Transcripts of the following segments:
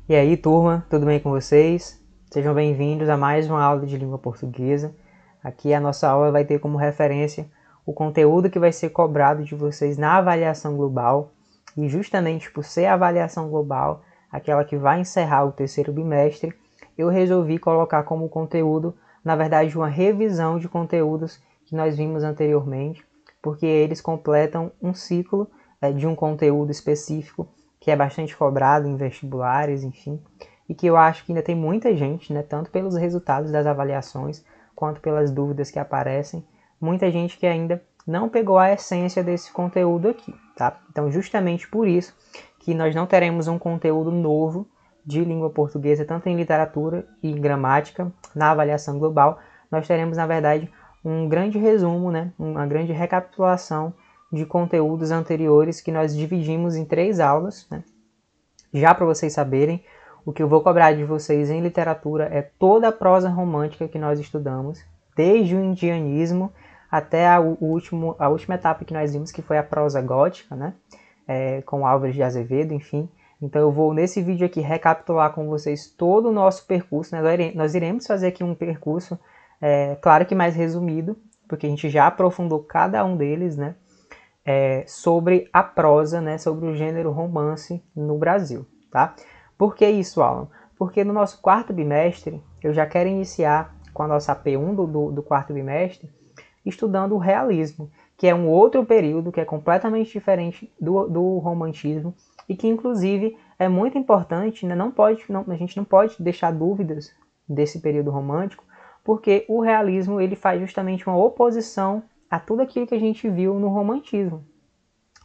E aí, turma, tudo bem com vocês? Sejam bem-vindos a mais uma aula de língua portuguesa. Aqui a nossa aula vai ter como referência o conteúdo que vai ser cobrado de vocês na avaliação global. E justamente por ser a avaliação global, aquela que vai encerrar o terceiro bimestre, eu resolvi colocar como conteúdo, na verdade, uma revisão de conteúdos que nós vimos anteriormente, porque eles completam um ciclo de um conteúdo específico que é bastante cobrado em vestibulares, enfim, e que eu acho que ainda tem muita gente, né, tanto pelos resultados das avaliações, quanto pelas dúvidas que aparecem, muita gente que ainda não pegou a essência desse conteúdo aqui, tá? Então, justamente por isso que nós não teremos um conteúdo novo de língua portuguesa, tanto em literatura e em gramática, na avaliação global, nós teremos, na verdade, um grande resumo, né, uma grande recapitulação de conteúdos anteriores que nós dividimos em 3 aulas, né? Já para vocês saberem, o que eu vou cobrar de vocês em literatura é toda a prosa romântica que nós estudamos, desde o indianismo até a última etapa que nós vimos, que foi a prosa gótica, né? Com Álvares de Azevedo, enfim. Então eu vou nesse vídeo aqui recapitular com vocês todo o nosso percurso, né? Nós iremos fazer aqui um percurso, claro que mais resumido, porque a gente já aprofundou cada um deles, né? Sobre a prosa, né, sobre o gênero romance no Brasil, tá? Por que isso, Alan? Porque no nosso quarto bimestre, eu já quero iniciar com a nossa AP1 do quarto bimestre, estudando o realismo, que é um outro período que é completamente diferente do romantismo e que, inclusive, é muito importante, né? A gente não pode deixar dúvidas desse período romântico, porque o realismo ele faz justamente uma oposição a tudo aquilo que a gente viu no romantismo,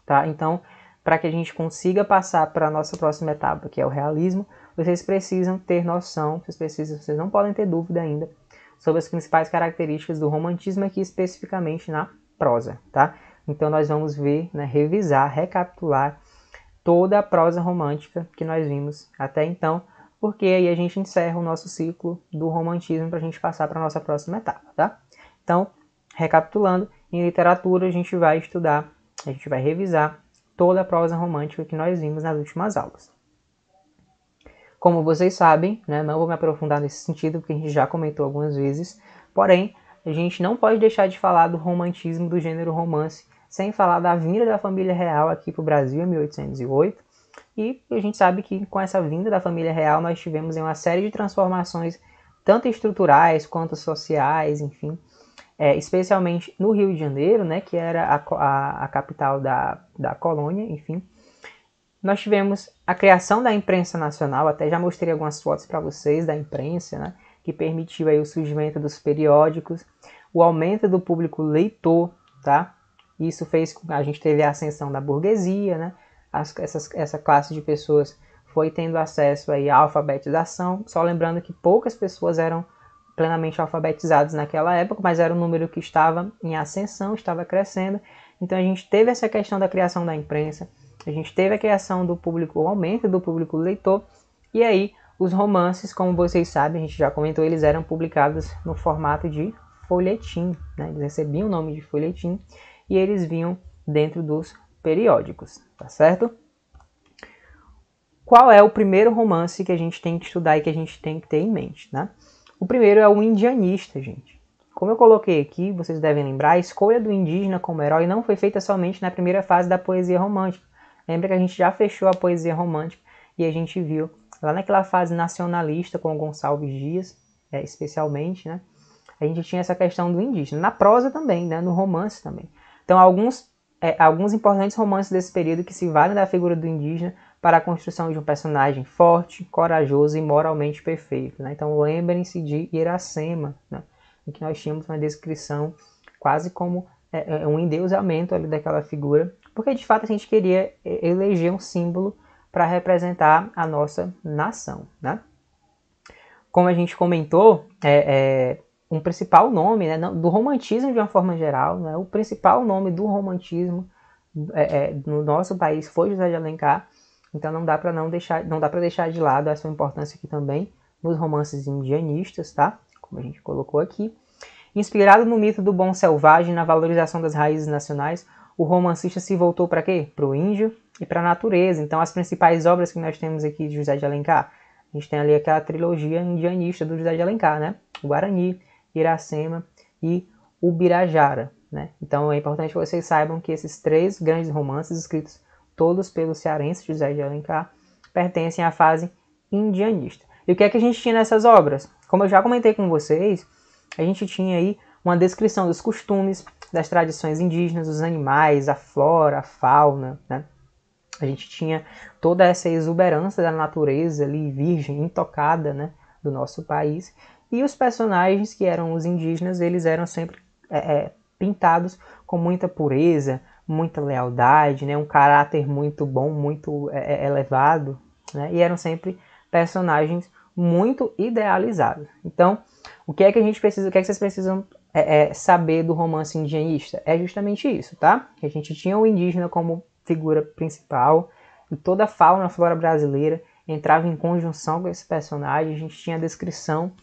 tá? Então, para que a gente consiga passar para a nossa próxima etapa, que é o realismo, vocês precisam ter noção, vocês não podem ter dúvida ainda sobre as principais características do romantismo aqui especificamente na prosa, tá? Então nós vamos ver, né, revisar, recapitular toda a prosa romântica que nós vimos até então, porque aí a gente encerra o nosso ciclo do romantismo para a gente passar para a nossa próxima etapa, tá? Então, recapitulando, em literatura a gente vai estudar, a gente vai revisar toda a prosa romântica que nós vimos nas últimas aulas. Como vocês sabem, né, não vou me aprofundar nesse sentido, porque a gente já comentou algumas vezes, porém, a gente não pode deixar de falar do romantismo do gênero romance, sem falar da vinda da família real aqui para o Brasil em 1808, e a gente sabe que com essa vinda da família real nós tivemos uma série de transformações, tanto estruturais quanto sociais, enfim, especialmente no Rio de Janeiro, né, que era a capital da colônia, enfim. Nós tivemos a criação da imprensa nacional, até já mostrei algumas fotos para vocês da imprensa, né, que permitiu aí o surgimento dos periódicos, o aumento do público leitor, tá? Isso fez com que a gente teve a ascensão da burguesia, né? Essa classe de pessoas foi tendo acesso aí à alfabetização, só lembrando que poucas pessoas eram plenamente alfabetizados naquela época, mas era um número que estava em ascensão, estava crescendo. Então a gente teve essa questão da criação da imprensa, a gente teve a criação do público, o aumento do público leitor, e aí os romances, como vocês sabem, a gente já comentou, eles eram publicados no formato de folhetim, né? Eles recebiam o nome de folhetim e eles vinham dentro dos periódicos, tá certo? Qual é o primeiro romance que a gente tem que estudar e que a gente tem que ter em mente, né? O primeiro é o indianista, gente. Como eu coloquei aqui, vocês devem lembrar, a escolha do indígena como herói não foi feita somente na primeira fase da poesia romântica. Lembra que a gente já fechou a poesia romântica e a gente viu lá naquela fase nacionalista com o Gonçalves Dias, especialmente, né? A gente tinha essa questão do indígena. Na prosa também, né? No romance também. Então, alguns importantes romances desse período que se valem da figura do indígena para a construção de um personagem forte, corajoso e moralmente perfeito, né? Então lembrem-se de Iracema, né? Em que nós tínhamos uma descrição quase como um endeusamento ali daquela figura, porque de fato a gente queria eleger um símbolo para representar a nossa nação, né? Como a gente comentou, um principal nome, né, do romantismo de uma forma geral, né, o principal nome do romantismo no nosso país foi José de Alencar. Então não dá para deixar de lado a sua importância aqui também nos romances indianistas, tá? Como a gente colocou aqui. Inspirado no mito do bom selvagem, na valorização das raízes nacionais, o romancista se voltou para quê? Para o índio e para a natureza. Então as principais obras que nós temos aqui de José de Alencar, A gente tem ali aquela trilogia indianista do José de Alencar, né? O Guarani, Iracema e Ubirajara, né? Então é importante que vocês saibam que esses 3 grandes romances, escritos todos pelo cearense José de Alencar, pertencem à fase indianista. E o que é que a gente tinha nessas obras? Como eu já comentei com vocês, a gente tinha aí uma descrição dos costumes, das tradições indígenas, dos animais, a flora, a fauna, né? A gente tinha toda essa exuberância da natureza ali, virgem, intocada, né, do nosso país. E os personagens, que eram os indígenas, eles eram sempre pintados com muita pureza, muita lealdade, né, um caráter muito bom, muito elevado, né, e eram sempre personagens muito idealizados. Então, o que é que a gente precisa, o que é que vocês precisam saber do romance indianista? É justamente isso, tá? Que a gente tinha o indígena como figura principal, e toda a fauna, a flora brasileira entrava em conjunção com esse personagem. A gente tinha a descrição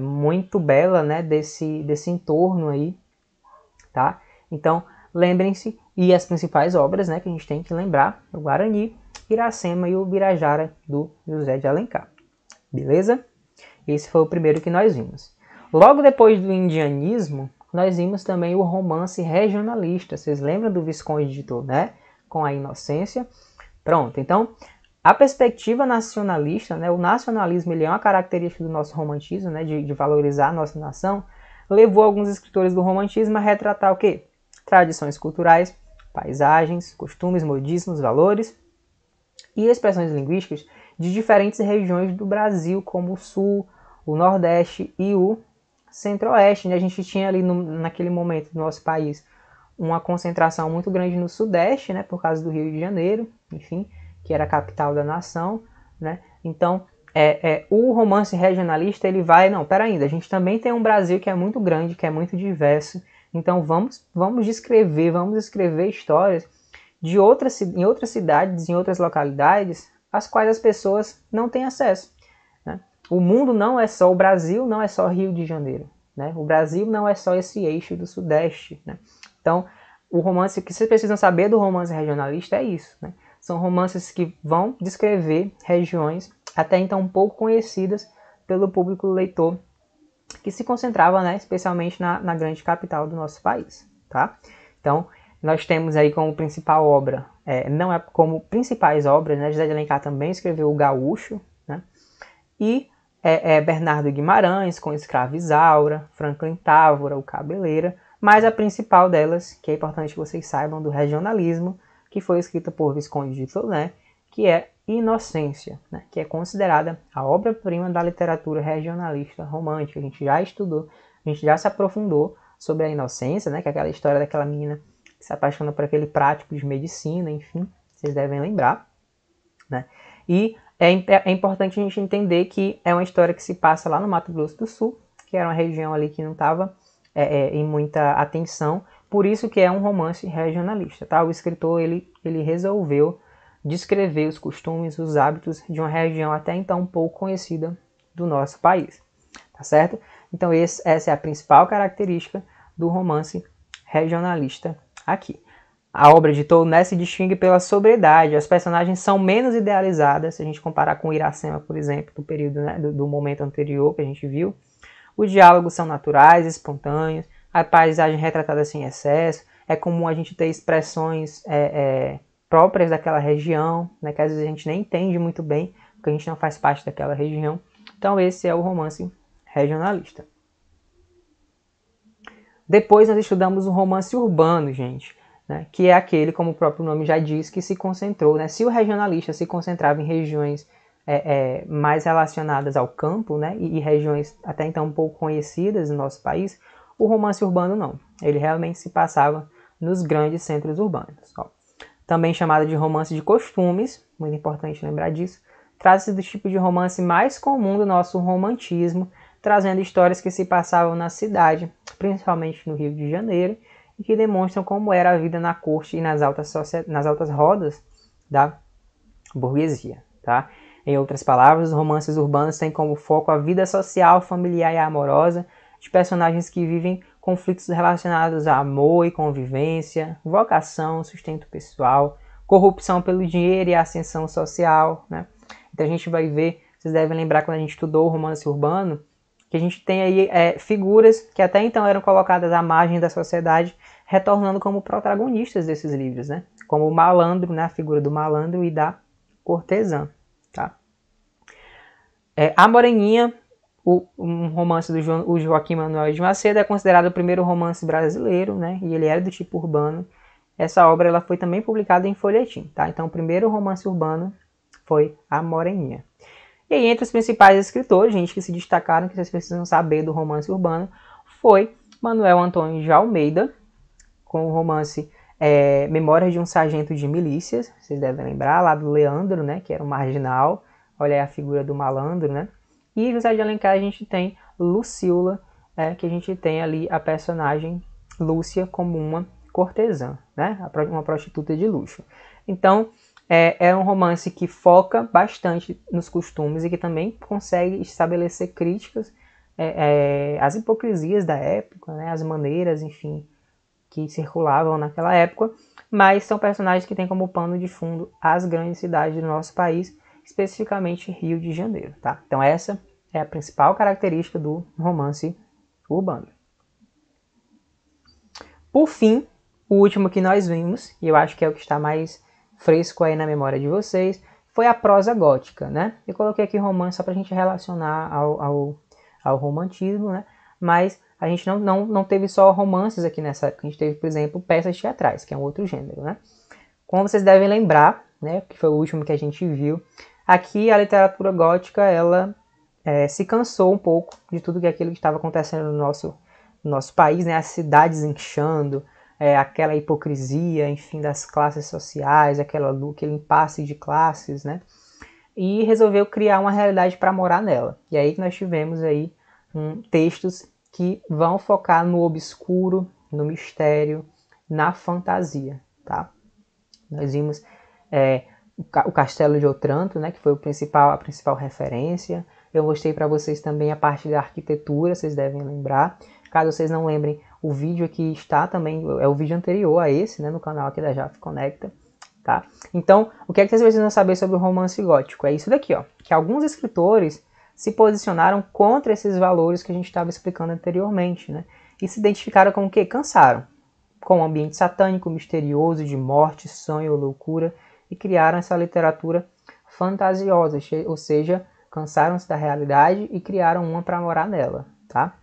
muito bela, né, desse entorno aí, tá? Então, lembrem-se, e as principais obras, né, que a gente tem que lembrar, o Guarani, Iracema e o Ubirajara, do José de Alencar. Beleza? Esse foi o primeiro que nós vimos. Logo depois do indianismo, nós vimos também o romance regionalista. Vocês lembram do Visconde de Toné, com a Inocência? Pronto, então, a perspectiva nacionalista, né, o nacionalismo, ele é uma característica do nosso romantismo, né, de valorizar a nossa nação, levou alguns escritores do romantismo a retratar o quê? Tradições culturais, paisagens, costumes, modismos, valores e expressões linguísticas de diferentes regiões do Brasil, como o Sul, o Nordeste e o Centro-Oeste, né? A gente tinha ali naquele momento do nosso país uma concentração muito grande no Sudeste, né? Por causa do Rio de Janeiro, enfim, que era a capital da nação, né? Então, o romance regionalista, ele vai, não, pera ainda, a gente também tem um Brasil que é muito grande, que é muito diverso, então vamos escrever histórias em outras cidades, em outras localidades, às quais as pessoas não têm acesso, né? O mundo não é só o Brasil, não é só Rio de Janeiro, né? O Brasil não é só esse eixo do Sudeste, né? Então, o que vocês precisam saber do romance regionalista é isso, né? São romances que vão descrever regiões até então pouco conhecidas pelo público leitor, que se concentrava, né, especialmente na grande capital do nosso país, tá? Então, nós temos aí como principal obra, não é como principais obras, né? José de Alencar também escreveu O Gaúcho, né? E Bernardo Guimarães com Escrava Isaura, Franklin Távora, O Cabeleira, mas a principal delas, que é importante que vocês saibam, do regionalismo, que foi escrita por Visconde de Toné, que é Inocência, né? Que é considerada a obra-prima da literatura regionalista romântica. A gente já estudou, a gente já se aprofundou sobre a Inocência, né? Que é aquela história daquela menina que se apaixona por aquele prático de medicina, enfim, vocês devem lembrar, né? E é importante a gente entender que é uma história que se passa lá no Mato Grosso do Sul, que era uma região ali que não estava em muita atenção, por isso que é um romance regionalista, tá? O escritor, ele resolveu descrever os costumes, os hábitos de uma região até então pouco conhecida do nosso país, tá certo? Então essa é a principal característica do romance regionalista aqui. A obra de Toné se distingue pela sobriedade, as personagens são menos idealizadas, se a gente comparar com Iracema, por exemplo, do período, né, do momento anterior que a gente viu. Os diálogos são naturais, espontâneos, a paisagem retratada sem excesso, é comum a gente ter expressões próprias daquela região, né, que às vezes a gente nem entende muito bem, porque a gente não faz parte daquela região. Então esse é o romance regionalista. Depois nós estudamos o romance urbano, gente, né, que é aquele, como o próprio nome já diz, que se concentrou, né, se o regionalista se concentrava em regiões mais relacionadas ao campo, né, e regiões até então um pouco conhecidas no nosso país, o romance urbano não. Ele realmente se passava nos grandes centros urbanos. Ó. Também chamado de romance de costumes, muito importante lembrar disso, trata-se do tipo de romance mais comum do nosso romantismo, trazendo histórias que se passavam na cidade, principalmente no Rio de Janeiro, e que demonstram como era a vida na corte e nas altas rodas da burguesia. Tá? Em outras palavras, os romances urbanos têm como foco a vida social, familiar e amorosa de personagens que vivem conflitos relacionados a amor e convivência, vocação, sustento pessoal, corrupção pelo dinheiro e ascensão social, né? Então a gente vai ver, vocês devem lembrar quando a gente estudou o romance urbano, que a gente tem aí figuras que até então eram colocadas à margem da sociedade, retornando como protagonistas desses livros, né? Como o malandro, né? A figura do malandro e da cortesã, tá? A Moreninha, um romance do Joaquim Manuel de Macedo, é considerado o primeiro romance brasileiro, né? E ele era do tipo urbano. Essa obra ela foi também publicada em folhetim, tá? Então o primeiro romance urbano foi A Moreninha. E aí, entre os principais escritores, gente, que se destacaram, que vocês precisam saber do romance urbano, foi Manuel Antônio de Almeida, com o romance Memórias de um Sargento de Milícias, vocês devem lembrar, lá do Leandro, né, que era um marginal, olha aí a figura do malandro, né? E José de Alencar a gente tem Lucila, que a gente tem ali a personagem Lúcia como uma cortesã, né, uma prostituta de luxo. Então, é um romance que foca bastante nos costumes e que também consegue estabelecer críticas às hipocrisias da época, né, as maneiras, enfim, que circulavam naquela época, mas são personagens que têm como pano de fundo as grandes cidades do nosso país, especificamente Rio de Janeiro, tá? Então essa é a principal característica do romance urbano. Por fim, o último que nós vimos, e eu acho que é o que está mais fresco aí na memória de vocês, foi a prosa gótica, né? Eu coloquei aqui romance só para a gente relacionar ao romantismo, né? Mas a gente não teve só romances aqui nessa época, a gente teve, por exemplo, peças teatrais, que é um outro gênero, né? Como vocês devem lembrar, né, que foi o último que a gente viu, aqui a literatura gótica, ela se cansou um pouco de tudo aquilo que estava acontecendo no nosso país, né? As cidades inchando, aquela hipocrisia, enfim, das classes sociais, aquele impasse de classes, né? E resolveu criar uma realidade para morar nela. E aí que nós tivemos aí textos que vão focar no obscuro, no mistério, na fantasia, tá? Nós vimos o Castelo de Otranto, né, que foi a principal referência. Eu mostrei para vocês também a parte da arquitetura, vocês devem lembrar. Caso vocês não lembrem, o vídeo aqui está também, é o vídeo anterior a esse, né, no canal aqui da Jaf Conecta. Tá? Então, o que é que vocês precisam saber sobre o romance gótico? É isso daqui, ó, que alguns escritores se posicionaram contra esses valores que a gente estava explicando anteriormente, né? E se identificaram com o quê? Cansaram. Com um ambiente satânico, misterioso, de morte, sonho, loucura, e criaram essa literatura fantasiosa, ou seja, cansaram-se da realidade e criaram uma para morar nela, tá?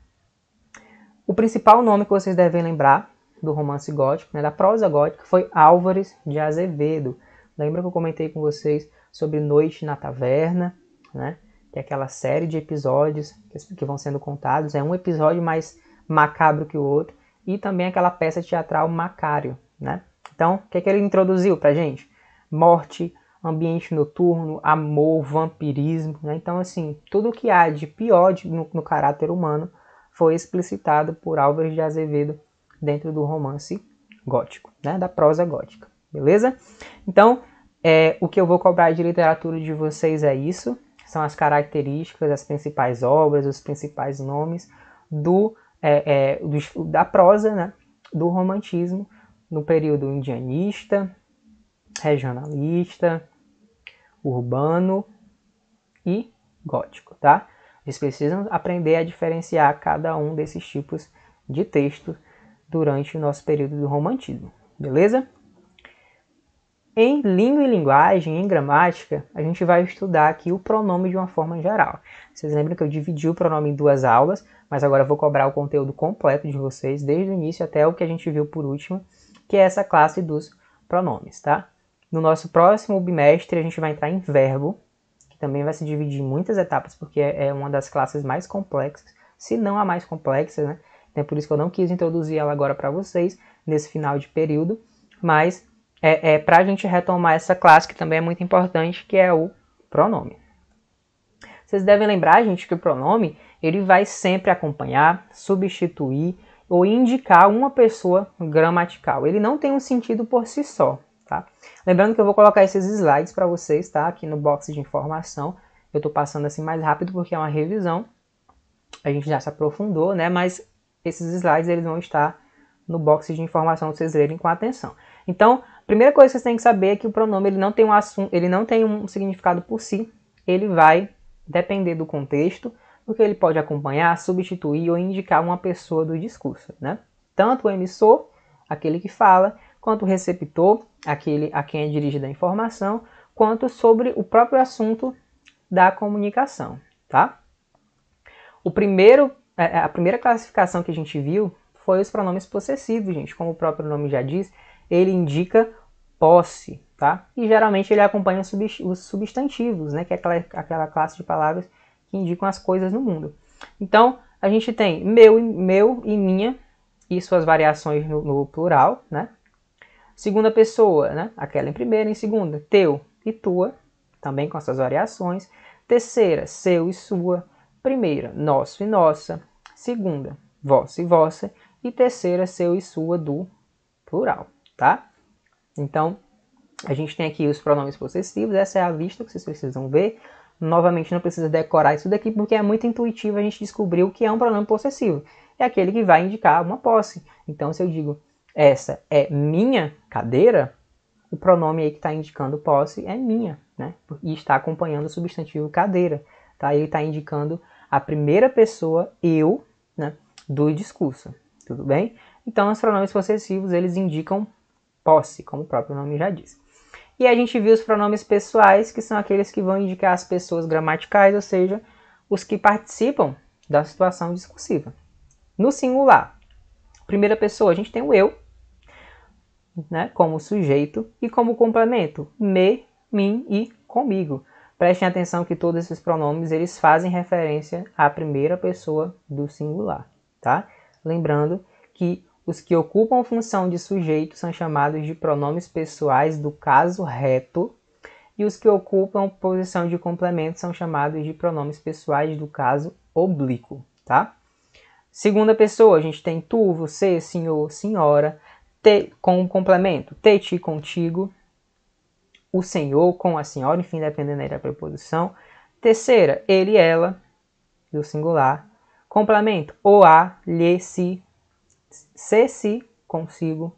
O principal nome que vocês devem lembrar do romance gótico, né, da prosa gótica, foi Álvares de Azevedo. Lembra que eu comentei com vocês sobre Noite na Taverna, né? Que é aquela série de episódios que vão sendo contados, é um episódio mais macabro que o outro, e também aquela peça teatral Macário, né? Então, o que ele introduziu pra gente? Morte, ambiente noturno, amor, vampirismo, né? Então, assim, tudo o que há de pior no caráter humano foi explicitado por Álvares de Azevedo dentro do romance gótico, né? Da prosa gótica, beleza? Então, o que eu vou cobrar de literatura de vocês é isso. São as características, as principais obras, os principais nomes da prosa, né, do romantismo no período indianista, regionalista, urbano e gótico, tá? Vocês precisam aprender a diferenciar cada um desses tipos de texto durante o nosso período do romantismo, beleza? Em língua e linguagem, em gramática, a gente vai estudar aqui o pronome de uma forma geral. Vocês lembram que eu dividi o pronome em 2 aulas, mas agora eu vou cobrar o conteúdo completo de vocês, desde o início até o que a gente viu por último, que é essa classe dos pronomes, tá? No nosso próximo bimestre, a gente vai entrar em verbo, que também vai se dividir em muitas etapas, porque é uma das classes mais complexas, se não a mais complexa, né? Então é por isso que eu não quis introduzir ela agora para vocês, nesse final de período, mas para a gente retomar essa classe que também é muito importante, que é o pronome. Vocês devem lembrar, gente, que o pronome ele vai sempre acompanhar, substituir ou indicar uma pessoa gramatical. Ele não tem um sentido por si só, tá? Lembrando que eu vou colocar esses slides para vocês, tá? Aqui no box de informação. Eu estou passando assim mais rápido porque é uma revisão. A gente já se aprofundou, né? Mas esses slides eles vão estar no box de informação para vocês lerem com atenção. Então, a primeira coisa que vocês têm que saber é que o pronome ele não tem um significado por si. ele vai depender do contexto, porque ele pode acompanhar, substituir ou indicar uma pessoa do discurso, né? Tanto o emissor, aquele que fala, quanto o receptor, aquele a quem é dirigida a informação, quanto sobre o próprio assunto da comunicação, tá? A primeira classificação que a gente viu foi os pronomes possessivos, gente. Como o próprio nome já diz, ele indica posse, tá? E geralmente ele acompanha os substantivos, né? Que é aquela classe de palavras que indicam as coisas no mundo. Então, a gente tem meu e minha e suas variações no plural, né? Segunda pessoa, né? Aquela em primeira e em segunda. Teu e tua, também com essas variações. Terceira, seu e sua. Primeira, nosso e nossa. Segunda, vosso e vossa. E terceira, seu e sua do plural, tá? Então, a gente tem aqui os pronomes possessivos. Essa é a lista que vocês precisam ver. Novamente, não precisa decorar isso daqui, porque é muito intuitivo a gente descobrir o que é um pronome possessivo. É aquele que vai indicar uma posse. Então, se eu digo, essa é minha cadeira, o pronome aí que está indicando posse é minha, né? E está acompanhando o substantivo cadeira. Tá? Ele está indicando a primeira pessoa, eu, né, do discurso. Tudo bem? Então, os pronomes possessivos, eles indicam posse, como o próprio nome já diz. E a gente viu os pronomes pessoais, que são aqueles que vão indicar as pessoas gramaticais, ou seja, os que participam da situação discursiva. No singular, primeira pessoa, a gente tem o eu, né, como sujeito, e como complemento, me, mim e comigo. Prestem atenção que todos esses pronomes eles fazem referência à primeira pessoa do singular, tá? Lembrando que os que ocupam função de sujeito são chamados de pronomes pessoais do caso reto, e os que ocupam posição de complemento são chamados de pronomes pessoais do caso oblíquo, tá? Segunda pessoa, a gente tem tu, você, senhor, senhora, te com o complemento, te, ti, contigo, o senhor com a senhora, enfim, dependendo aí da preposição. Terceira, ele, ela, do singular. Complemento, o, a, lhe, si, se, consigo.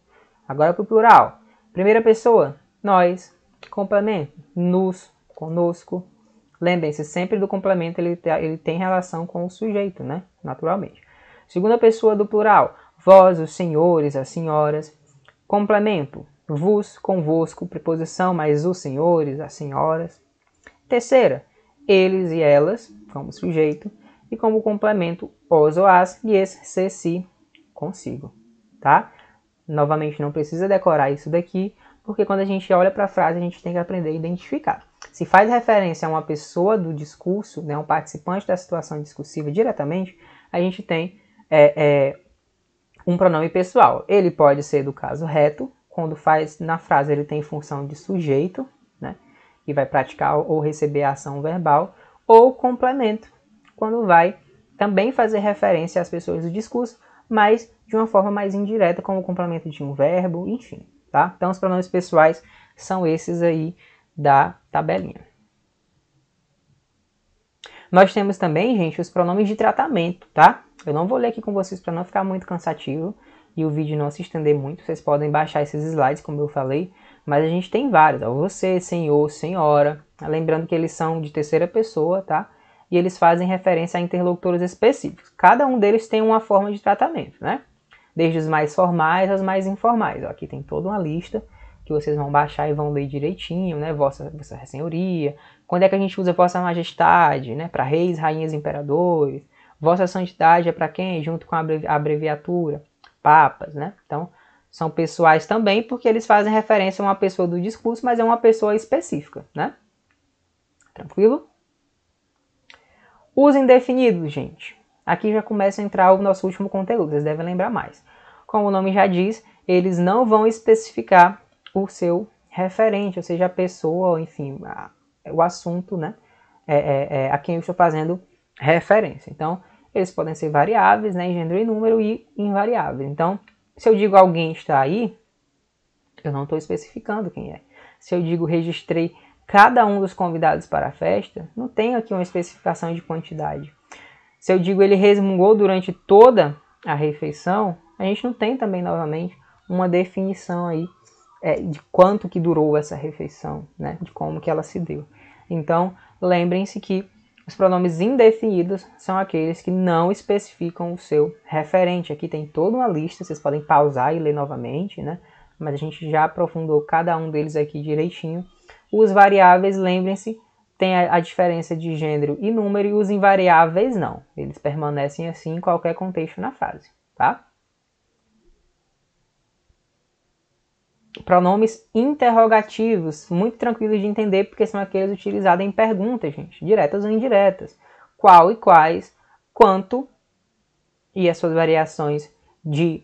Agora para o plural. Primeira pessoa, nós. Complemento, nos, conosco. Lembrem-se sempre do complemento, ele tem relação com o sujeito, né? Naturalmente. Segunda pessoa do plural, vós, os senhores, as senhoras. Complemento, vos, convosco, preposição, mais os senhores, as senhoras. Terceira, eles e elas, como sujeito. E como complemento, os ou as, lhes, se, si, consigo. Tá? Novamente, não precisa decorar isso daqui, porque quando a gente olha para a frase, a gente tem que aprender a identificar. Se faz referência a uma pessoa do discurso, né, um participante da situação discursiva diretamente, a gente tem um pronome pessoal. Ele pode ser do caso reto, quando faz na frase ele tem função de sujeito, né, e vai praticar ou receber a ação verbal, ou complemento, quando vai também fazer referência às pessoas do discurso, mas de uma forma mais indireta, como o complemento de um verbo, enfim. Tá? Então, os pronomes pessoais são esses aí da tabelinha. Nós temos também, gente, os pronomes de tratamento, tá? Eu não vou ler aqui com vocês para não ficar muito cansativo e o vídeo não se estender muito. Vocês podem baixar esses slides, como eu falei, mas a gente tem vários. Ó, você, senhor, senhora. Lembrando que eles são de terceira pessoa, tá? E eles fazem referência a interlocutores específicos. Cada um deles tem uma forma de tratamento, né? Desde os mais formais aos mais informais. Ó, aqui tem toda uma lista que vocês vão baixar e vão ler direitinho, né? Vossa Senhoria. Quando é que a gente usa Vossa Majestade, né? Para reis, rainhas, imperadores. Vossa Santidade é para quem? Junto com a abreviatura. Papas, né? Então, são pessoais também porque eles fazem referência a uma pessoa do discurso, mas é uma pessoa específica, né? Tranquilo? Os indefinidos, gente. Aqui já começa a entrar o nosso último conteúdo, vocês devem lembrar mais. Como o nome já diz, eles não vão especificar o seu referente, ou seja, a pessoa, enfim, o assunto, né, a quem eu estou fazendo referência. Então, eles podem ser variáveis, né, em gênero e número, e invariáveis. Então, se eu digo alguém está aí, eu não estou especificando quem é. Se eu digo registrei cada um dos convidados para a festa, não tenho aqui uma especificação de quantidade. Se eu digo ele resmungou durante toda a refeição, a gente não tem também, novamente, uma definição aí de quanto que durou essa refeição, né? De como que ela se deu. Então, lembrem-se que os pronomes indefinidos são aqueles que não especificam o seu referente. Aqui tem toda uma lista, vocês podem pausar e ler novamente, né? Mas a gente já aprofundou cada um deles aqui direitinho. Os variáveis, lembrem-se, tem a diferença de gênero e número, e os invariáveis não. Eles permanecem assim em qualquer contexto na frase, tá? Pronomes interrogativos, muito tranquilos de entender, porque são aqueles utilizados em perguntas, gente, diretas ou indiretas. Qual e quais, quanto e as suas variações de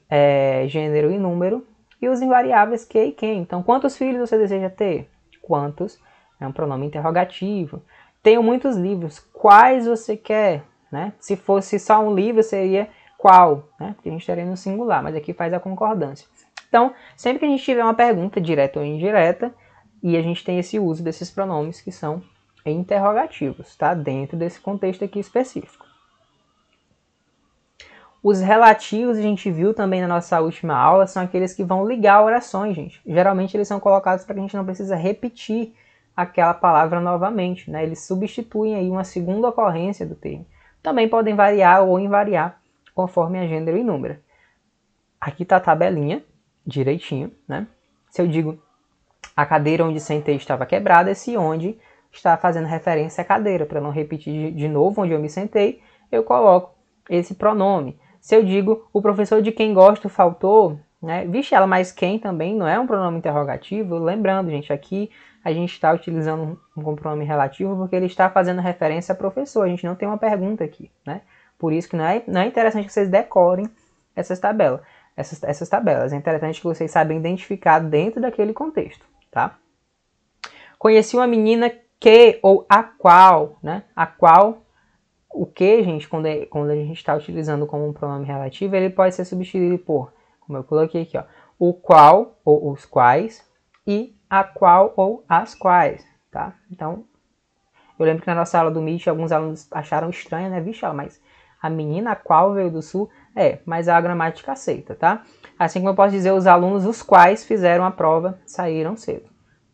gênero e número, e os invariáveis que e quem. Então, quantos filhos você deseja ter? Quantos é um pronome interrogativo. Tenho muitos livros, quais você quer? Né? Se fosse só um livro, seria qual? Né? Porque a gente estaria no singular, mas aqui faz a concordância. Então, sempre que a gente tiver uma pergunta, direta ou indireta, e a gente tem esse uso desses pronomes que são interrogativos, tá? Dentro desse contexto aqui específico. Os relativos, a gente viu também na nossa última aula, são aqueles que vão ligar orações, gente. Geralmente eles são colocados para que a gente não precisa repetir aquela palavra novamente, né? Eles substituem aí uma segunda ocorrência do termo. Também podem variar ou invariar conforme a gênero e número. Aqui está a tabelinha, direitinho, né? Se eu digo a cadeira onde sentei estava quebrada, esse onde está fazendo referência à cadeira. Para não repetir de novo onde eu me sentei, eu coloco esse pronome. Se eu digo o professor de quem gosto faltou, né? Vixe, ela mais quem também não é um pronome interrogativo. Lembrando, gente, aqui a gente está utilizando um pronome relativo porque ele está fazendo referência a professor. A gente não tem uma pergunta aqui, né? Por isso que não é interessante que vocês decorem essas tabelas. Essas tabelas. É interessante que vocês saibam identificar dentro daquele contexto, tá? Conheci uma menina que, ou a qual, né? A qual, o que, gente, quando a gente está utilizando como um pronome relativo, ele pode ser substituído por, como eu coloquei aqui, ó, o qual, ou os quais, e a qual, ou as quais, tá? Então, eu lembro que na nossa aula do Meet, alguns alunos acharam estranho, né? Vixe, mas a menina a qual veio do sul, mas a gramática aceita, tá? Assim como eu posso dizer, os alunos os quais fizeram a prova saíram cedo,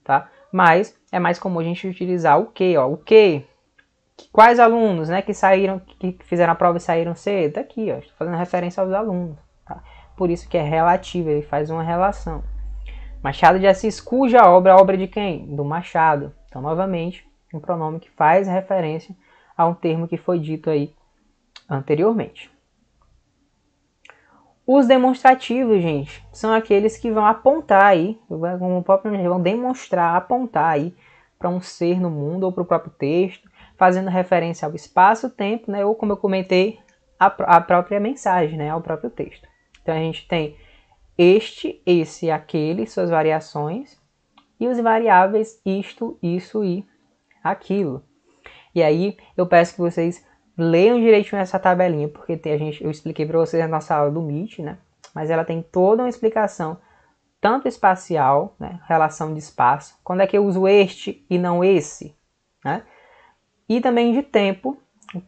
tá? Mas é mais comum a gente utilizar o que, ó, o que, quais alunos, né, que fizeram a prova e saíram cedo, aqui, ó, estou fazendo referência aos alunos, tá? Por isso que é relativo, ele faz uma relação. Machado de Assis, cuja obra, a obra de quem? Do Machado. Então, novamente, um pronome que faz referência a um termo que foi dito aí anteriormente. Os demonstrativos, gente, são aqueles que vão apontar aí, como o próprio nome, vão demonstrar, apontar aí para um ser no mundo ou para o próprio texto, fazendo referência ao espaço-tempo, né, ou como eu comentei, a própria mensagem, né, ao próprio texto. Então a gente tem este, esse, aquele, suas variações, e os variáveis isto, isso e aquilo. E aí eu peço que vocês leiam direitinho essa tabelinha, porque eu expliquei para vocês na nossa aula do Meet, né? Mas ela tem toda uma explicação, tanto espacial, né? Relação de espaço, quando é que eu uso este e não esse, né? E também de tempo,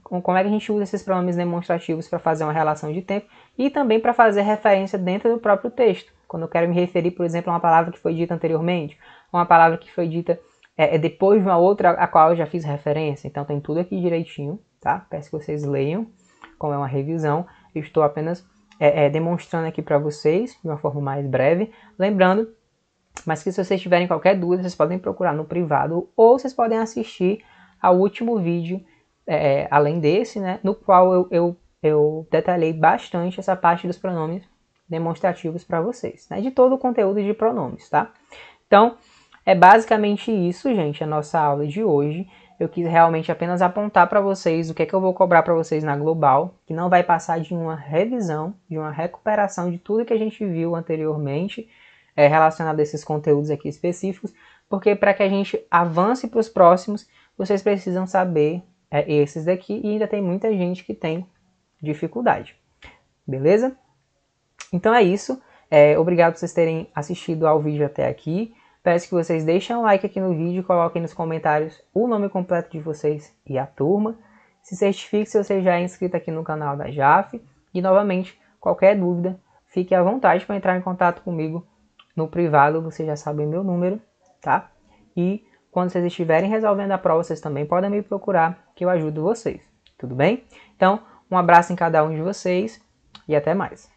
como é que a gente usa esses pronomes demonstrativos para fazer uma relação de tempo, e também para fazer referência dentro do próprio texto. Quando eu quero me referir, por exemplo, a uma palavra que foi dita anteriormente, uma palavra que foi dita depois de uma outra a qual eu já fiz referência. Então tem tudo aqui direitinho, tá? Peço que vocês leiam, como é uma revisão. Eu estou apenas demonstrando aqui para vocês de uma forma mais breve. Lembrando, mas que se vocês tiverem qualquer dúvida, vocês podem procurar no privado ou vocês podem assistir ao último vídeo, além desse, né? No qual eu detalhei bastante essa parte dos pronomes demonstrativos para vocês, né? De todo o conteúdo de pronomes, tá? Então, é basicamente isso, gente, a nossa aula de hoje. Eu quis realmente apenas apontar para vocês o que é que eu vou cobrar para vocês na Global, que não vai passar de uma revisão, de uma recuperação de tudo que a gente viu anteriormente, relacionado a esses conteúdos aqui específicos, porque para que a gente avance para os próximos, vocês precisam saber esses daqui, e ainda tem muita gente que tem dificuldade. Beleza? Então é isso. Obrigado por vocês terem assistido ao vídeo até aqui. Peço que vocês deixem um like aqui no vídeo e coloquem nos comentários o nome completo de vocês e a turma. Se certifique se você já é inscrito aqui no canal da JAF. E novamente, qualquer dúvida, fique à vontade para entrar em contato comigo no privado. Você já sabe o meu número, tá? E quando vocês estiverem resolvendo a prova, vocês também podem me procurar, que eu ajudo vocês. Tudo bem? Então, um abraço em cada um de vocês e até mais.